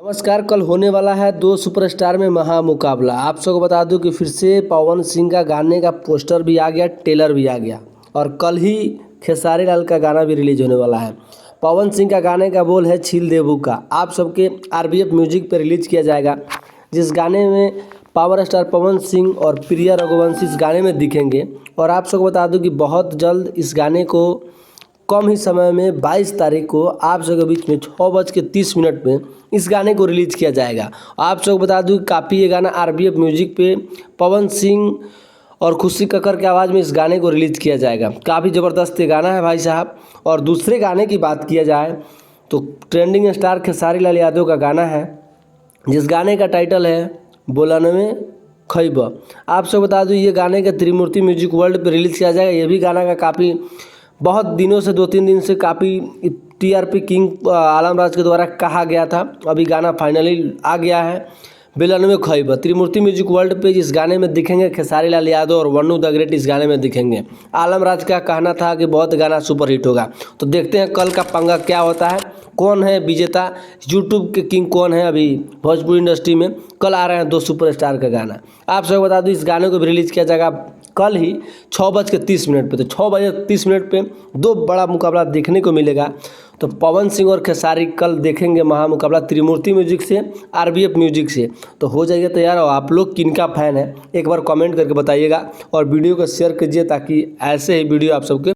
नमस्कार। कल होने वाला है दो सुपरस्टार में महामुकाबला। आप सबको बता दूं कि फिर से पवन सिंह का गाने का पोस्टर भी आ गया, ट्रेलर भी आ गया और कल ही खेसारी लाल का गाना भी रिलीज होने वाला है। पवन सिंह का गाने का बोल है छील देबू का। आप सबके आरबीएफ म्यूजिक पे रिलीज किया जाएगा, जिस गाने में पावर स्टार पवन सिंह और प्रिया रघुवंशी इस गाने में दिखेंगे। और आप सबको बता दूं कि बहुत जल्द इस गाने को कम ही समय में 22 तारीख को आप सबके बीच में 6:30 में इस गाने को रिलीज़ किया जाएगा। आप सबको बता दूं कि काफ़ी ये गाना आरबीएफ म्यूजिक पे पवन सिंह और खुशी कक्कर की आवाज़ में इस गाने को रिलीज़ किया जाएगा। काफ़ी ज़बरदस्त ये गाना है भाई साहब। और दूसरे गाने की बात किया जाए तो ट्रेंडिंग स्टार खेसारी लाल यादव का गाना है, जिस गाने का टाइटल है बोलनवे खैब। आप सब बता दूं ये गाने का त्रिमूर्ति म्यूजिक वर्ल्ड पे रिलीज़ किया जाएगा। ये भी गाना का काफ़ी बहुत दिनों से 2-3 दिन से काफ़ी टीआरपी किंग आलमराज के द्वारा कहा गया था। अभी गाना फाइनली आ गया है, बेलनवे खैब। त्रिमूर्ति म्यूजिक वर्ल्ड पे इस गाने में दिखेंगे खेसारी लाल यादव और वन्नू द ग्रेट इस गाने में दिखेंगे। आलमराज का कहना था कि बहुत गाना सुपर हिट होगा, तो देखते हैं कल का पंगा क्या होता है, कौन है विजेता, यूट्यूब के किंग कौन है अभी भोजपुरी इंडस्ट्री में। कल आ रहे हैं दो सुपरस्टार का गाना। आप सबको बता दूं इस गाने को भी रिलीज़ किया जाएगा कल ही 6:30 पे। तो 6:30 पे दो बड़ा मुकाबला देखने को मिलेगा। तो पवन सिंह और खेसारी कल देखेंगे महामुकाबला त्रिमूर्ति म्यूजिक से आरबीएफ म्यूजिक से। तो हो जाइए तैयार। और आप लोग किनका फ़ैन है एक बार कमेंट करके बताइएगा और वीडियो को शेयर कीजिए ताकि ऐसे ही वीडियो आप सबके